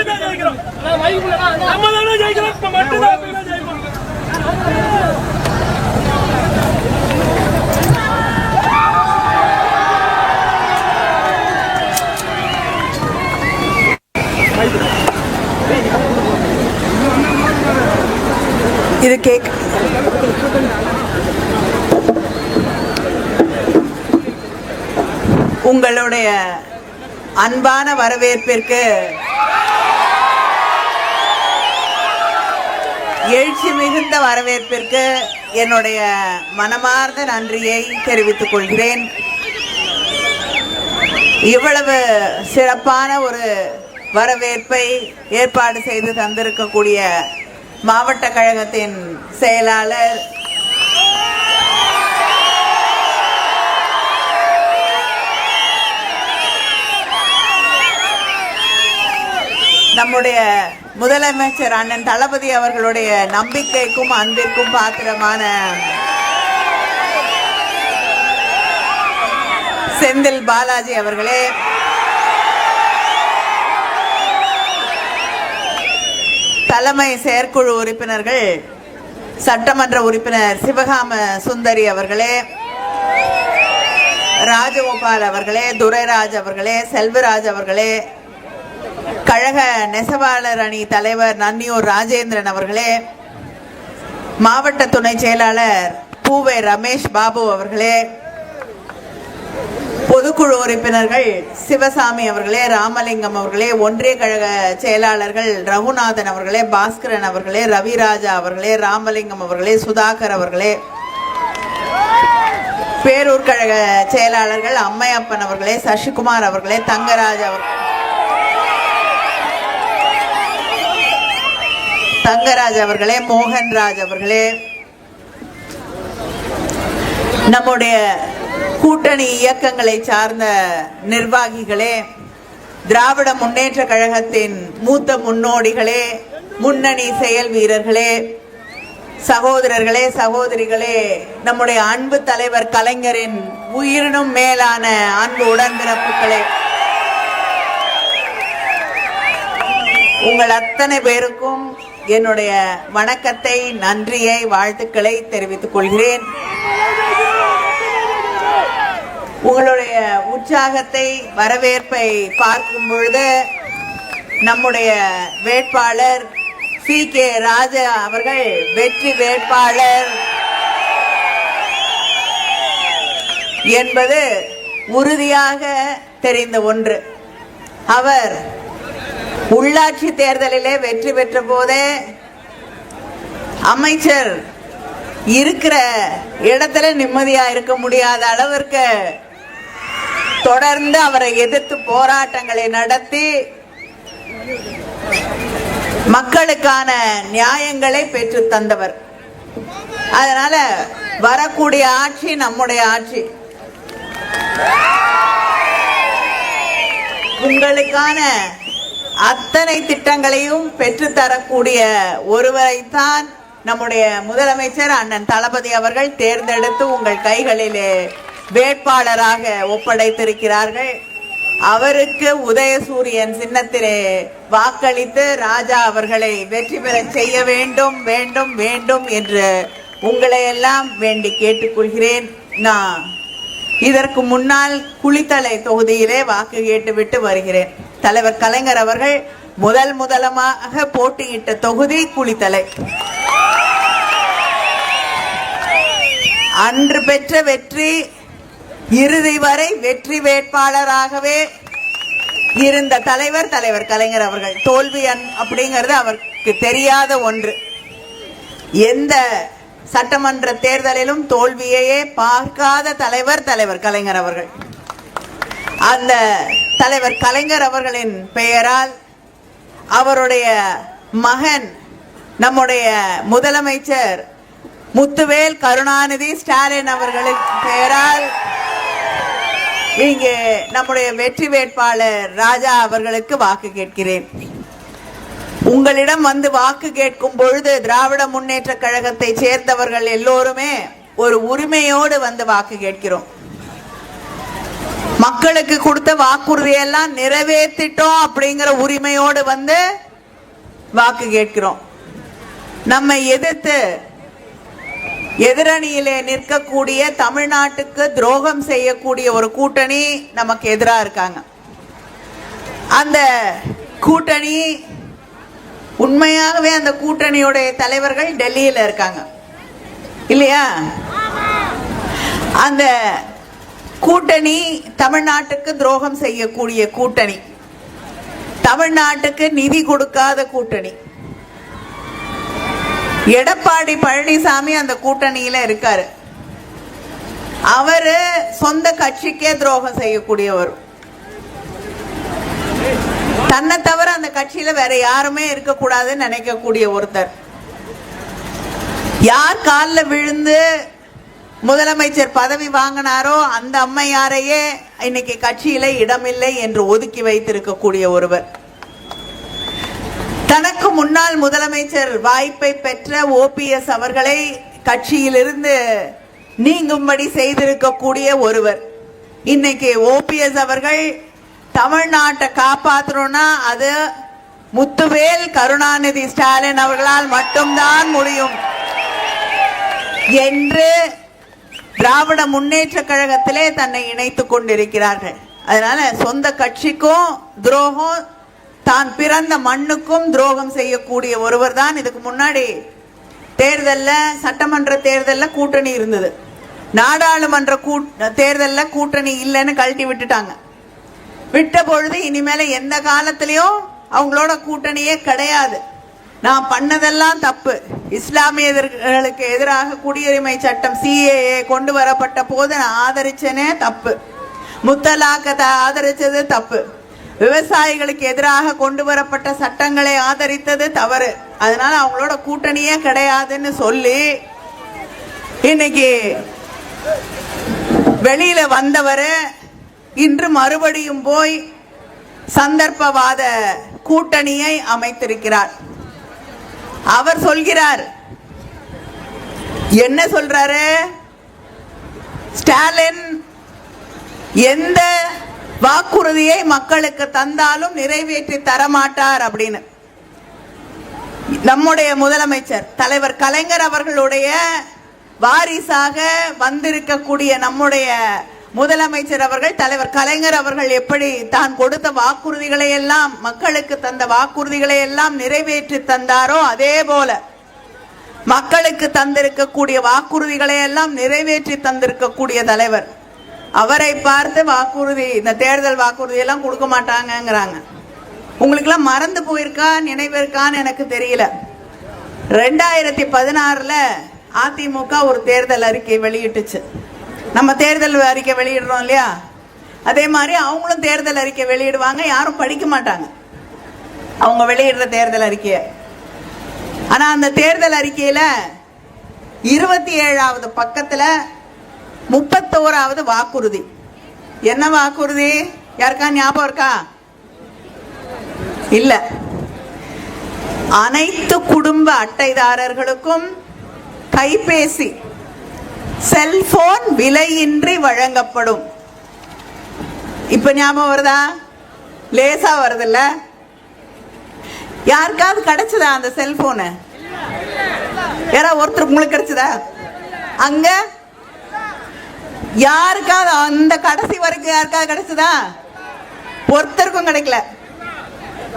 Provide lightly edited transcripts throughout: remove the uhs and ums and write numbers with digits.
மட்டும்தான் ஜெயிக்கிறோம். நம்ம தானே ஜெயிக்கிறோம். இப்ப மட்டும்தான் ஜெயிக்கிறோம். இது கேக். உங்களுடைய அன்பான வரவேற்பிற்கு எழுச்சி மிகுந்த வரவேற்பிற்கு என்னுடைய மனமார்ந்த நன்றியை தெரிவித்துக் கொள்கிறேன். இவ்வளவு சிறப்பான ஒரு வரவேற்பை ஏற்பாடு செய்து தந்திருக்கக்கூடிய மாவட்ட கழகத்தின் செயலாளர் நம்முடைய முதலமைச்சர் அண்ணன் தளபதி அவர்களுடைய நம்பிக்கைக்கும் அன்பிற்கும் பாத்திரமான செந்தில் பாலாஜி அவர்களே, தலைமை செயற்குழு உறுப்பினர்கள், சட்டமன்ற உறுப்பினர் சிவகாம சுந்தரி அவர்களே, ராஜகோபால் அவர்களே, துரைராஜ் அவர்களே, செல்வராஜ் அவர்களே, கழக நெசவாளர் அணி தலைவர் நன்னியூர் ராஜேந்திரன் அவர்களே, மாவட்ட துணை செயலாளர் பூவே ரமேஷ் பாபு அவர்களே, பொதுக்குழு உறுப்பினர்கள் சிவசாமி அவர்களே, ராமலிங்கம் அவர்களே, ஒன்றிய கழக செயலாளர்கள் ரகுநாதன் அவர்களே, பாஸ்கரன் அவர்களே, ரவிராஜா அவர்களே, ராமலிங்கம் அவர்களே, சுதாகர் அவர்களே, பேரூர் கழக செயலாளர்கள் அம்மையப்பன் அவர்களே, சசிகுமார் அவர்களே, தங்கராஜ் அவர்களே, மோகன்ராஜ் அவர்களே, நம்முடைய கூட்டணி இயக்கங்களை சார்ந்த நிர்வாகிகளே, திராவிட முன்னேற்ற கழகத்தின் மூத்த முன்னோடிகளே, முன்னணி செயல் வீரர்களே, சகோதரர்களே, சகோதரிகளே, நம்முடைய அன்பு தலைவர் கலைஞரின் உயிரினும் மேலான அன்பு உடன்பிறப்புகளே, உங்கள் அத்தனை பேருக்கும் என்னுடைய வணக்கத்தை, நன்றியை, வாழ்த்துக்களை தெரிவித்துக் கொள்கிறேன். உங்களுடைய உற்சாகத்தை, வரவேற்பை பார்க்கும் பொழுது நம்முடைய வேட்பாளர் CK ராஜா அவர்கள் வெற்றி வேட்பாளர் என்பது உறுதியாக தெரிந்த ஒன்று. அவர் உள்ளாட்சி தேர்தலிலே வெற்றி பெற்ற போதே அமைச்சர் இருக்கிற இடத்துல நிம்மதியா இருக்க முடியாத அளவிற்கு தொடர்ந்து அவரை எதிர்த்து போராட்டங்களை நடத்தி மக்களுக்கான நியாயங்களை பெற்று தந்தவர். அதனால வரக்கூடிய ஆட்சி நம்முடைய ஆட்சி. உங்களுக்கான அத்தனை திட்டங்களையும் பெற்றுத்தரக்கூடிய ஒருவரைத்தான் நம்முடைய முதலமைச்சர் அண்ணன் தளபதி அவர்கள் தேர்ந்தெடுத்து உங்கள் கைகளிலே வேட்பாளராக ஒப்படைத்திருக்கிறார்கள். அவருக்கு உதயசூரியன் சின்னத்திலே வாக்களித்து ராஜா அவர்களை வெற்றி பெற செய்ய வேண்டும் வேண்டும் வேண்டும் என்று உங்களை எல்லாம் வேண்டி கேட்டுக்கொள்கிறேன். நான் இதற்கு முன்னால் குளித்தலை தொகுதியிலே வாக்கு கேட்டுவிட்டு வருகிறேன். தலைவர் கலைஞர் அவர்கள் முதலமாக போட்டியிட்ட தொகுதி குளித்தலை. அன்று பெற்ற வெற்றி இறுதி வரை வெற்றி வேட்பாளராகவே இருந்த தலைவர் கலைஞர் அவர்கள். தோல்வி அப்படிங்கிறது அவருக்கு தெரியாத ஒன்று. எந்த சட்டமன்ற தேர்தலிலும் தோல்வியையே பார்க்காத தலைவர் கலைஞர் அவர்கள். அந்த தலைவர் கலைஞர் அவர்களின் பெயரால் அவருடைய மகன் நம்முடைய முதலமைச்சர் முத்துவேல் கருணாநிதி ஸ்டாலின் அவர்களின் பெயரால் இங்கே நம்முடைய வெற்றி வேட்பாளர் ராஜா அவர்களுக்கு வாக்கு கேட்கிறேன். உங்களிடம் வந்து வாக்கு கேட்கும் பொழுது திராவிட முன்னேற்ற கழகத்தை சேர்ந்தவர்கள் எல்லோருமே ஒரு உரிமையோடு வந்து வாக்கு கேட்கிறோம். மக்களுக்கு கொடுத்த வாக்குறுதியை எல்லாம் நிறைவேற்றிட்டோம் அப்படிங்கிற உரிமையோடு வந்து வாக்கு கேட்கிறோம். நம்மை எதிர்த்து எதிரணியிலே நிற்கக்கூடிய, தமிழ்நாட்டுக்கு துரோகம் செய்யக்கூடிய ஒரு கூட்டணி நமக்கு எதிராக இருக்காங்க. அந்த கூட்டணி உண்மையாகவே அந்த கூட்டணியுடைய தலைவர்கள் டெல்லியில் இருக்காங்க இல்லையா? அந்த கூட்டணி தமிழ்நாட்டுக்கு துரோகம் செய்யக்கூடிய கூட்டணி, தமிழ்நாட்டுக்கு நிதி கொடுக்காத கூட்டணி. எடப்பாடி பழனிசாமி அந்த கூட்டணியில இருக்காரு. அவரு சொந்த கட்சிக்கே துரோகம் செய்யக்கூடியவர். தன்னை தவிர அந்த கட்சியில வேற யாருமே இருக்கக்கூடாதுன்னு நினைக்கக்கூடிய ஒருத்தர். யார் காலில் விழுந்து முதலமைச்சர் பதவி வாங்கினாரோ அந்த அம்மையாரையே இன்னைக்கு கட்சியில இடமில்லை என்று ஒதுக்கி வைத்திருக்கக்கூடிய ஒருவர். தனக்கு முன்னாள் முதலமைச்சர் வாய்ப்பை பெற்ற ஓபிஎஸ் அவர்களை கட்சியிலிருந்து நீங்கும்படி செய்திருக்கக்கூடிய ஒருவர். இன்னைக்கு ஓபிஎஸ் அவர்கள் தமிழ்நாட்டை காப்பாற்றணும்னா அது முத்துவேல் கருணாநிதி ஸ்டாலின் அவர்களால் மட்டும்தான் முடியும் என்று திராவிட முன்னேற்ற கழகத்திலே தன்னை இணைத்துக் கொண்டிருக்கிறார்கள். அதனால சொந்த கட்சிக்கும் துரோகம், தான் பிறந்த மண்ணுக்கும் துரோகம் செய்யக்கூடிய ஒருவர் தான். இதுக்கு முன்னாடி தேர்தலில், சட்டமன்ற தேர்தலில் கூட்டணி இருந்தது. நாடாளுமன்ற தேர்தலில் கூட்டணி இல்லைன்னு கழட்டி விட்டுட்டாங்க. விட்ட பொழுது இனிமேல எந்த காலத்திலையும் அவங்களோட கூட்டணியே கிடையாது. நான் பண்ணதெல்லாம் தப்பு. இஸ்லாமியர்களுக்கு எதிராக குடியுரிமை சட்டம் CAA கொண்டு வரப்பட்ட போது நான் ஆதரிச்சனே தப்பு. முத்தலாக்கத்தை ஆதரிச்சது தப்பு. விவசாயிகளுக்கு எதிராக கொண்டு வரப்பட்ட சட்டங்களை ஆதரித்தது தவறு. அதனால அவங்களோட கூட்டணியே கிடையாதுன்னு சொல்லி இன்னைக்கு வெளியில வந்தவர் இன்று மறுபடியும் போய் சந்தர்ப்பவாத கூட்டணியை அமைத்திருக்கிறார். அவர் சொல்கிறார், என்ன சொல்றாரு? ஸ்டாலின் எந்த வாக்குறுதியை மக்களுக்கு தந்தாலும் நிறைவேற்றி தரமாட்டார் அப்படின்னு. நம்முடைய முதலமைச்சர் தலைவர் கலைஞர் அவர்களுடைய வாரிசாக வந்திருக்கக்கூடிய நம்முடைய முதலமைச்சர் அவர்கள், தலைவர் கலைஞர் அவர்கள் எப்படி தான் கொடுத்த வாக்குறுதிகளை எல்லாம், மக்களுக்கு தந்த வாக்குறுதிகளை எல்லாம் நிறைவேற்றி தந்தாரோ அதே போல மக்களுக்கு தந்திருக்கக்கூடிய வாக்குறுதிகளை எல்லாம் நிறைவேற்றி தந்திருக்கக்கூடிய தலைவர். அவரை பார்த்து வாக்குறுதி, இந்த தேர்தல் வாக்குறுதி எல்லாம் கொடுக்க மாட்டாங்கங்கிறாங்க. உங்களுக்கெல்லாம் மறந்து போயிருக்கா, நினைவு இருக்கான்னு எனக்கு தெரியல. 2016 அதிமுக ஒரு தேர்தல் அறிக்கை வெளியிட்டுச்சு. நம்ம தேர்தல் அறிக்கை வெளியிடுறோம் இல்லையா, அதே மாதிரி அவங்களும் தேர்தல் அறிக்கை வெளியிடுவாங்க. யாரும் படிக்க மாட்டாங்க அவங்க வெளியிடுற தேர்தல் அறிக்கையை. ஆனா அந்த தேர்தல் அறிக்கையில 27வது பக்கத்துல 31வது வாக்குறுதி. என்ன வாக்குறுதி? யாருக்கா ஞாபகம் இருக்கா? இல்ல. அனைத்து குடும்ப அட்டைதாரர்களுக்கும் கைபேசி, செல்போன் விலையின்றி வழங்கப்படும். இப்ப ஞாபகம் வருதா? லேசா வருதுல்ல? யாருக்காவது கிடைச்சதா அந்த செல்போனு? யாராவது ஒருத்தர் உங்களுக்கு கிடைச்சதா? அங்க யாருக்காவது அந்த கடைசி வரைக்கும் யாருக்காவது கிடைச்சதா? ஒருத்தருக்கும் கிடைக்கல.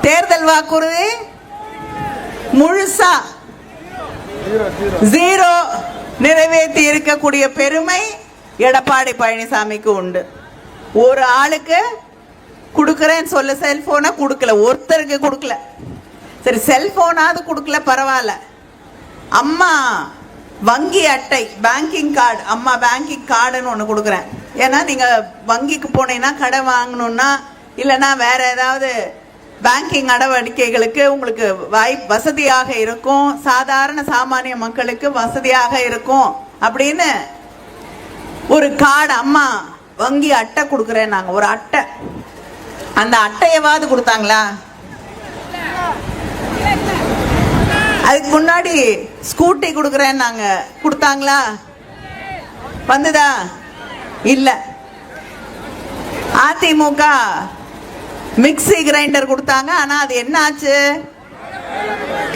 தேர்தல் வாக்குறுதி முழுசா ஜீரோ நிறைவேற்றி இருக்கக்கூடிய பெருமை எடப்பாடி பழனிசாமிக்கு உண்டு. ஒரு ஆளுக்கு கொடுக்கறேன்னு சொல்ல செல்போனை கொடுக்கல, ஒருத்தருக்கு கொடுக்கல. சரி, செல்போனாவது கொடுக்கல, பரவாயில்ல. அம்மா வங்கி அட்டை, பேங்கிங் கார்டு, அம்மா பேங்கிங் கார்டுன்னு ஒன்று கொடுக்குறேன். ஏன்னா நீங்கள் வங்கிக்கு போனீங்கன்னா கடை வாங்கணுன்னா, இல்லைன்னா வேற ஏதாவது பேங்கிங் நடவடிக்கைகளுக்கு உங்களுக்கு வசதியாக இருக்கும், சாதாரண சாமானிய மக்களுக்கு வசதியாக இருக்கும் அப்படின்னு ஒரு கார்டு, அம்மா வங்கி அட்டை கொடுக்குறேன். நாங்கள் ஒரு அட்டை, அந்த அட்டையவாது கொடுத்தாங்களா? அதுக்கு முன்னாடி ஸ்கூட்டி கொடுக்குறேன் நாங்க, கொடுத்தாங்களா? வந்ததா? இல்ல. அதிமுக மிக்ஸி கிரைண்டர் கொடுத்தாங்க. ஆனா அது என்ன ஆச்சு?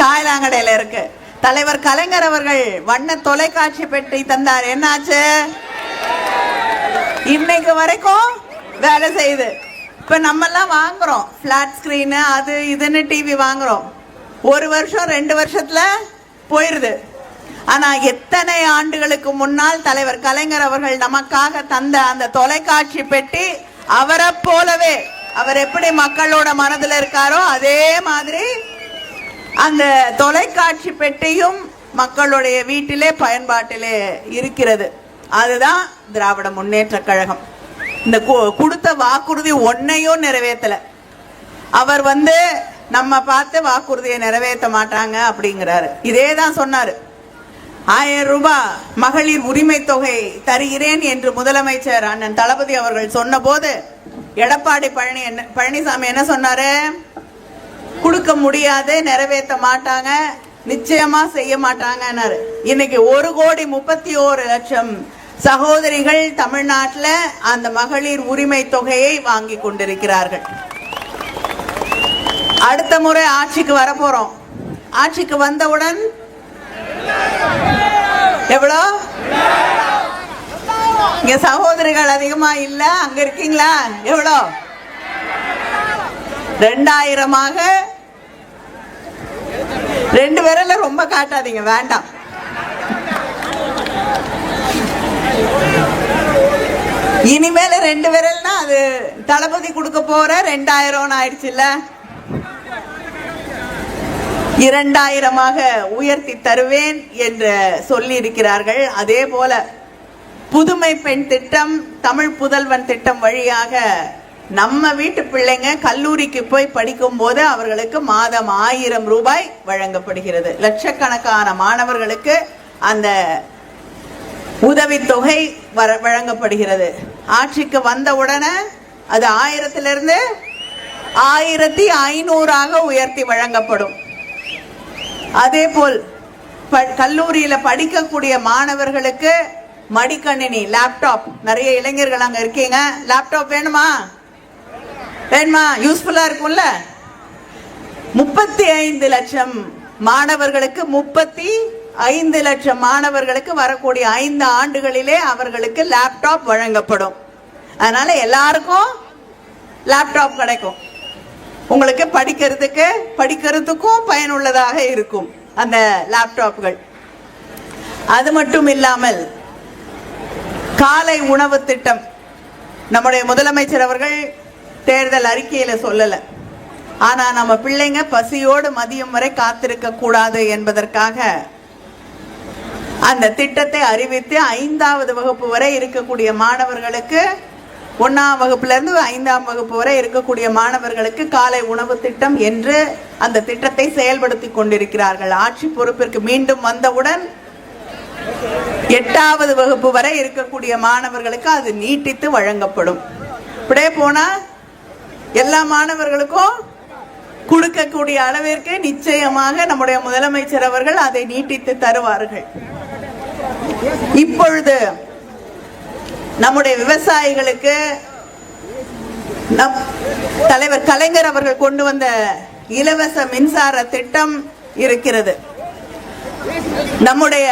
காயலாங்கடையில இருக்கு. தலைவர் கலைஞர் அவர்கள் வண்ண தொலைக்காட்சி பெட்டி தந்தார். என்ன ஆச்சு? இன்னைக்கு வரைக்கும் வேலை செய்யுது. இப்ப நம்ம எல்லாம் வாங்குறோம் பிளாட் ஸ்கிரீன் அது இதுன்னு டிவி வாங்குறோம். 1 வருஷம் 2 வருஷத்துல போயிருது. ஆனா எத்தனை ஆண்டுகளுக்கு முன்னால் தலைவர் கலைஞர் அவர்கள் நமக்காக தந்த அந்த தொலைக்காட்சி பெட்டி அவரை போலவே, அவர் எப்படி மக்களோட மனதில் இருக்காரோ அதே மாதிரி அந்த தொலைக்காட்சி பெட்டியும் மக்களுடைய வீட்டிலே பயன்பாட்டிலே இருக்கிறது. அதுதான் திராவிட முன்னேற்ற கழகம். இந்த கொடுத்த வாக்குறுதி ஒன்னையும் நிறைவேற்றல. அவர் நம்ம பார்த்து வாக்குறுதியை நிறைவேற்ற மாட்டாங்க அப்படிங்கிறாரு. இதே தான் சொன்னாரு. 1000 ரூபாய் மகளிர் உரிமை தொகை தருகிறேன் என்று முதலமைச்சர் அண்ணன் தளபதி அவர்கள் சொன்ன போது எடப்பாடி பழனிசாமி என்ன சொன்னாரு? கொடுக்க முடியாது, நிறைவேற்ற மாட்டாங்க, நிச்சயமா செய்ய மாட்டாங்கன்னாரு. இன்னைக்கு 1,31,00,000 சகோதரிகள் தமிழ்நாட்டில் அந்த மகளிர் உரிமை தொகையை வாங்கி கொண்டிருக்கிறார்கள். அடுத்த முறை ஆட்சிக்கு வரப்போறோம். ஆட்சிக்கு வந்தவுடன் எவ்வளோ? இங்க சகோதரிகள் அதிகமா இல்ல, அங்க இருக்கீங்களா? எவ்வளோ? 2000 2 விரல ரொம்ப காட்டாதீங்க, வேண்டாம். இனிமேல 2 விரல்னா அது தளபதி கொடுக்க போற 2000 ஆயிடுச்சுல்ல. 2000 உயர்த்தி தருவேன் என்று சொல்லி இருக்கிறார்கள். அதே போல புதுமை பெண் திட்டம், தமிழ் புதல்வன் திட்டம் வழியாக நம்ம வீட்டு பிள்ளைங்க கல்லூரிக்கு போய் படிக்கும் போது அவர்களுக்கு மாதம் 1000 ரூபாய் வழங்கப்படுகிறது. லட்சக்கணக்கான மாணவர்களுக்கு அந்த உதவித்தொகை வழங்கப்படுகிறது. ஆட்சிக்கு வந்தவுடனே அது 1000 1500 உயர்த்தி வழங்கப்படும். அதே போல் கல்லூரியில படிக்கக்கூடிய மாணவர்களுக்கு மடிக்கணினி, லேப்டாப், நிறைய இளைஞர்கள் அங்க இருக்கீங்க, லேப்டாப் வேணுமா? யூஸ்ஃபுல்லா இருக்கும்ல. 35 லட்சம் மாணவர்களுக்கு 35 லட்சம் மாணவர்களுக்கு வரக்கூடிய 5 ஆண்டுகளிலே அவர்களுக்கு லேப்டாப் வழங்கப்படும். அதனால எல்லாருக்கும் லேப்டாப் கிடைக்கும். உங்களுக்கு படிக்கிறதுக்கும் பயனுள்ளதாக இருக்கும் அந்த லேப்டாப்கள். அது மட்டும் இல்லாமல் காலை உணவு திட்டம் நம்முடைய முதலமைச்சர் அவர்கள் தேர்தல் அறிக்கையில சொல்லல. ஆனா நம்ம பிள்ளைங்க பசியோடு மதியம் வரை காத்திருக்க கூடாது என்பதற்காக அந்த திட்டத்தை அறிவித்து 5வது வகுப்பு வரை இருக்கக்கூடிய மாணவர்களுக்கு, 1ஆம் வகுப்புல இருந்து 5ஆம் வகுப்பு வரை இருக்கக்கூடிய மாணவர்களுக்கு காலை உணவு திட்டம் என்று அந்த திட்டத்தை செயல்படுத்தி கொண்டிருக்கிறார்கள். ஆட்சி பொறுப்பிற்கு மீண்டும் வந்தவுடன் 8வது வகுப்பு வரை இருக்கக்கூடிய மாணவர்களுக்கு அது நீட்டித்து வழங்கப்படும். இப்படியே போனா எல்லா மாணவர்களுக்கும் கொடுக்கக்கூடிய அளவிற்கு நிச்சயமாக நம்முடைய முதலமைச்சர் அவர்கள் அதை நீட்டித்து தருவார்கள். இப்பொழுது நம்முடைய விவசாயிகளுக்கு தலைவர் கலைஞர் அவர்கள் கொண்டு வந்த இலவச மின்சார திட்டம் இருக்கிறது. நம்முடைய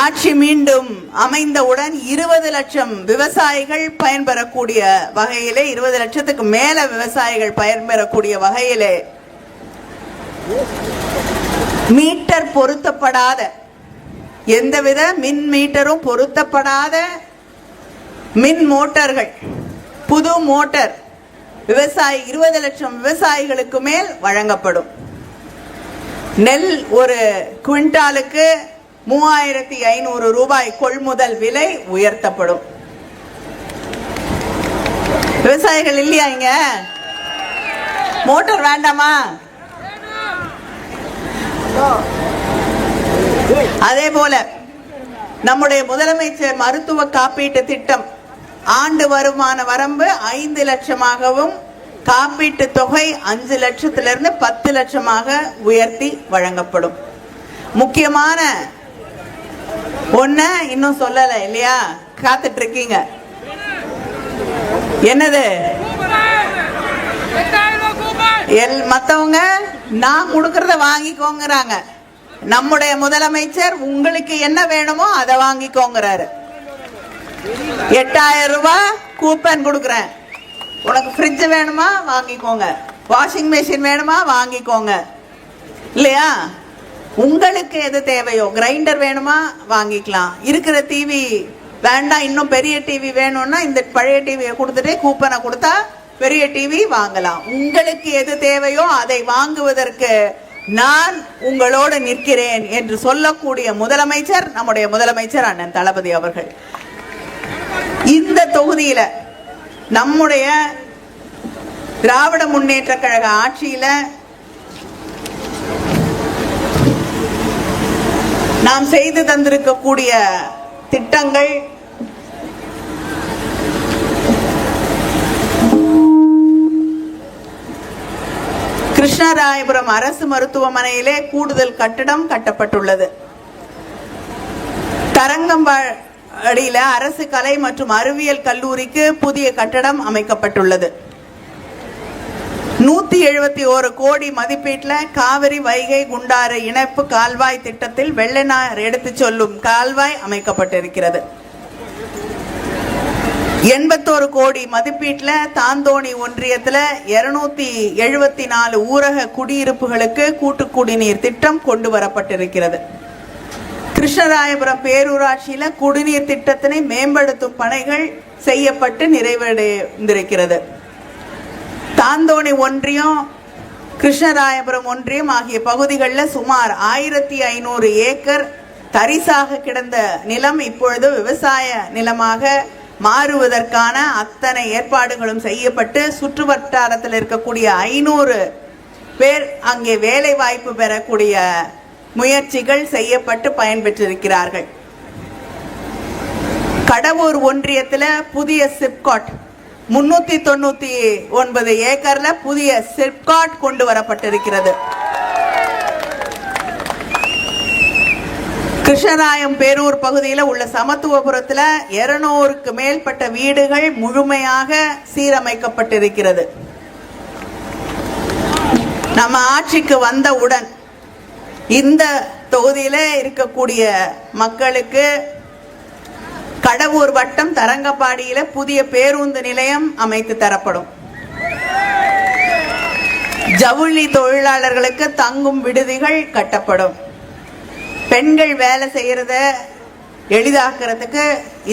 ஆட்சி மீண்டும் அமைந்தவுடன் 20 லட்சம் விவசாயிகள் பயன்பெறக்கூடிய வகையிலே, 20 லட்சத்துக்கு மேல விவசாயிகள் பயன்பெறக்கூடிய வகையிலே மீட்டர் பொருத்தப்படாத, எந்தவித மின் மீட்டரும் பொருத்தப்படாத மின் மோட்டார்கள், புது மோட்டார் 20 லட்சம் விவசாயிகளுக்கு மேல் வழங்கப்படும். நெல் ஒரு குவிண்டாலுக்கு 3500 ரூபாய் கொள்முதல் விலை உயர்த்தப்படும். விவசாயிகள் இல்லையா இங்க? மோட்டார் வேண்டாமா? அதே போல நம்முடைய முதலமைச்சர் மருத்துவ காப்பீட்டு திட்டம் ஆண்டு வருமான வரம்பு 5 லட்சமாகவும் காப்பீட்டு தொகை 5 லட்சத்திலிருந்து 10 லட்சமாக உயர்த்தி வழங்கப்படும். முக்கியமான ஒண்ண இன்னும் சொல்லல இல்லையா? காத்துட்டு இருக்கீங்க. என்னது? மத்தவங்க நான் கொடுக்கறத வாங்கிக்கோங்கிறாங்க. நம்முடைய முதலமைச்சர் உங்களுக்கு என்ன வேணுமோ அதை வாங்கிக்கோங்கிறாரு. 8000 ரூபாய் கூப்பன் கொடுக்குறேன், உனக்கு ஃப்ரிட்ஜ் வேணுமா வாங்கிக்கோங்க, வாஷிங் மெஷின் வேணுமா வாங்கிக்கோங்க, இல்லையா? உங்களுக்கு எது தேவையோ, கிரைண்டர் வேணுமா வாங்கிக்கலாம், இருக்கிற டிவி வேண்டாம் இன்னும் பெரிய டிவி வேணும்னா இந்த பழைய டிவியை கொடுத்துட்டு கூப்பனை கொடுத்தா பெரிய டிவி வாங்கலாம். உங்களுக்கு எது தேவையோ அதை வாங்குவதற்கு நான் உங்களோடு நிற்கிறேன் என்று சொல்லக்கூடிய முதலமைச்சர் நம்முடைய முதலமைச்சர் அண்ணன் தளபதி அவர்கள். இந்த தொகுதியில நம்முடைய திராவிட முன்னேற்ற கழக ஆட்சியில நாம் செய்து தந்திருக்கக்கூடிய திட்டங்கள் கிருஷ்ணராயபுரம் அரசு மருத்துவமனையிலே கூடுதல் கட்டடம் கட்டப்பட்டுள்ளது. தரங்கம்பாடியில அரசு கலை மற்றும் அறிவியல் கல்லூரிக்கு புதிய கட்டடம் அமைக்கப்பட்டுள்ளது. 171 கோடி மதிப்பீட்டில் காவிரி வைகை குண்டாறு இணைப்பு கால்வாய் திட்டத்தில் வெள்ளநார் எடுத்து சொல்லும் கால்வாய் அமைக்கப்பட்டிருக்கிறது. 81 கோடி மதிப்பீட்டில் தாந்தோணி ஒன்றியத்தில் 274 ஊரக குடியிருப்புகளுக்கு கூட்டு குடிநீர் திட்டம் கொண்டு வரப்பட்டிருக்கிறது. கிருஷ்ணராயபுரம் பேரூராட்சியில குடிநீர் திட்டத்தினை மேம்படுத்தும் பணிகள் செய்யப்பட்டு நிறைவடைந்திருக்கிறது. தாந்தோணி ஒன்றியம், கிருஷ்ணராயபுரம் ஒன்றியம் ஆகிய பகுதிகளில் சுமார் 1500 ஏக்கர் தரிசாக கிடந்த நிலம் இப்பொழுது விவசாய நிலமாக மாறுவதற்கான அத்தனை ஏற்பாடுகளும் செய்யப்பட்டு சுற்று வட்டாரத்தில் இருக்கக்கூடிய 500 பேர் அங்கே வேலை வாய்ப்பு பெறக்கூடிய முயற்சிகள் செய்யப்பட்டு பயன்பெற்றிருக்கிறார்கள். கடவூர் ஒன்றியத்தில் புதிய சிப்காட் 399 ஏக்கர்ல புதிய சிப்காட் கொண்டு வரப்பட்டிருக்கிறது. கிருஷ்ணராயம் பேரூர் பகுதியில் உள்ள சமத்துவபுரத்தில் 200க்கு மேற்பட்ட வீடுகள் முழுமையாக சீரமைக்கப்பட்டிருக்கிறது. நம்ம ஆட்சிக்கு வந்தவுடன் இந்த தொகுதியில இருக்கக்கூடிய மக்களுக்கு கடவூர் வட்டம் தரங்கம்பாடியில புதிய பேருந்து நிலையம் அமைத்து தரப்படும். ஜவுளி தொழிலாளர்களுக்கு தங்கும் விடுதிகள் கட்டப்படும். பெண்கள் வேலை செய்யறத எளிதாக்குறதுக்கு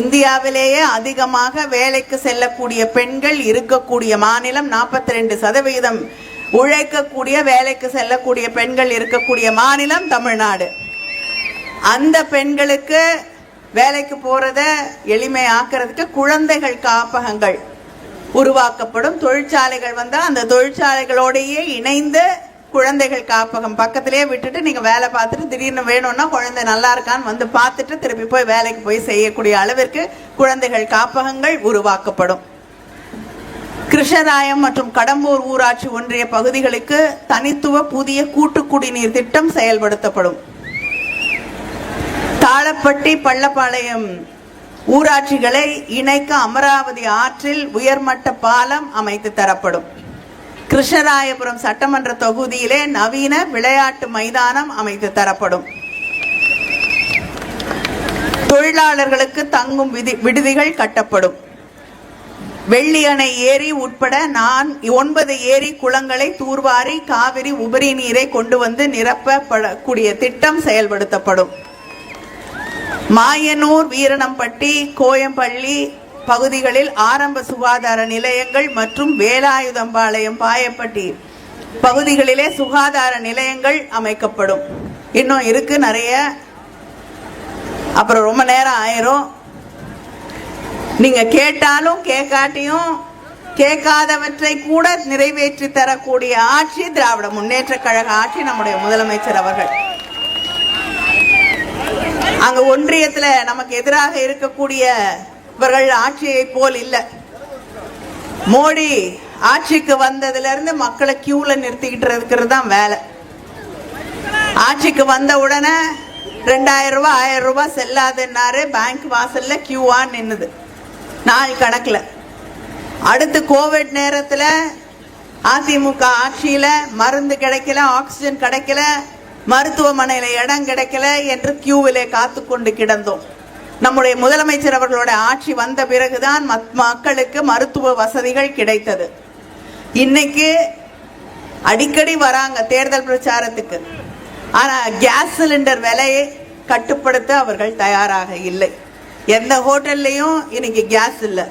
இந்தியாவிலேயே அதிகமாக வேலைக்கு செல்லக்கூடிய பெண்கள் இருக்கக்கூடிய மாநிலம் 42% உழைக்கக்கூடிய வேலைக்கு செல்லக்கூடிய பெண்கள் இருக்கக்கூடிய மாநிலம் தமிழ்நாடு. அந்த பெண்களுக்கு வேலைக்கு போறத எளிமையாக்குறதுக்கு குழந்தைகள் காப்பகங்கள் உருவாக்கப்படும். தொழிற்சாலைகள் வந்தால் அந்த தொழிற்சாலைகளோடையே இணைந்து குழந்தைகள் காப்பகம் பக்கத்திலே விட்டுட்டு நீங்க வேலை பார்த்துட்டு திடீர்னு வேணும்னா குழந்தை நல்லா இருக்கான்னு வந்து பார்த்துட்டு திருப்பி போய் வேலைக்கு போய் செய்யக்கூடிய அளவிற்கு குழந்தைகள் காப்பகங்கள் உருவாக்கப்படும். கிருஷ்ணராயம் மற்றும் கடம்பூர் ஊராட்சி ஒன்றிய பகுதிகளுக்கு தனித்துவ புதிய கூட்டு குடிநீர் திட்டம் செயல்படுத்தப்படும். தாளப்பட்டி பள்ளப்பாளையம் ஊராட்சிகளை இணைக்க அமராவதி ஆற்றில் உயர்மட்ட பாலம் அமைத்து தரப்படும். கிருஷ்ணராயபுரம் சட்டமன்ற தொகுதியிலே நவீன விளையாட்டு மைதானம் அமைத்து தரப்படும். தொழிலாளர்களுக்கு தங்கும் விடுதிகள் கட்டப்படும். வெள்ளி அணை ஏரி உட்பட 9 ஏரி குளங்களை தூர்வாரி காவிரி உபரி நீரை கொண்டு வந்து நிரப்பப்படக்கூடிய திட்டம் செயல்படுத்தப்படும். மாயனூர், வீரணம்பட்டி, கோயம்பள்ளி பகுதிகளில் ஆரம்ப சுகாதார நிலையங்கள் மற்றும் வேலாயுதம்பாளையம், பாயப்பட்டி பகுதிகளிலே சுகாதார நிலையங்கள் அமைக்கப்படும். இன்னும் இருக்கு நிறைய, அப்புறம் ரொம்ப நேரம் ஆயிரும். நீங்க கேட்டாலும் கேட்காட்டியும் கேட்காதவற்றை கூட நிறைவேற்றி தரக்கூடிய ஆட்சி திராவிட முன்னேற்ற கழக ஆட்சி நம்முடைய முதலமைச்சர் அவர்கள். அங்க ஒன்றியத்துல நமக்கு எதிராக இருக்கக்கூடிய இவர்கள் ஆட்சியை போல் இல்லை. மோடி ஆட்சிக்கு வந்ததுல இருந்து மக்களை கியூல நிறுத்திக்கிட்டு இருக்கிறது தான் வேலை. ஆட்சிக்கு வந்த உடனே 2000 ரூபாய் 1000 ரூபாய் செல்லாதுன்னாரு, பேங்க் வாசல்ல கியூவா நின்னுது நாள் கணக்குல. அடுத்து கோவிட் நேரத்தில் அதிமுக ஆட்சியில மருந்து கிடைக்கல, ஆக்சிஜன் கிடைக்கல, மருத்துவமனையில இடம் கிடைக்கல என்று கியூவிலே காத்து கொண்டு கிடந்தோம். நம்முடைய முதலமைச்சர் அவர்களோட ஆட்சி வந்த பிறகுதான் மக்களுக்கு மருத்துவ வசதிகள் கிடைத்தது. இன்னைக்கு அடிக்கடி வராங்க தேர்தல் பிரச்சாரத்துக்கு. ஆனா கேஸ் சிலிண்டர் விலையை கட்டுப்படுத்த அவர்கள் தயாராக இல்லை. எந்த ஹோட்டல்லையும் இன்னைக்கு கேஸ் இல்லை.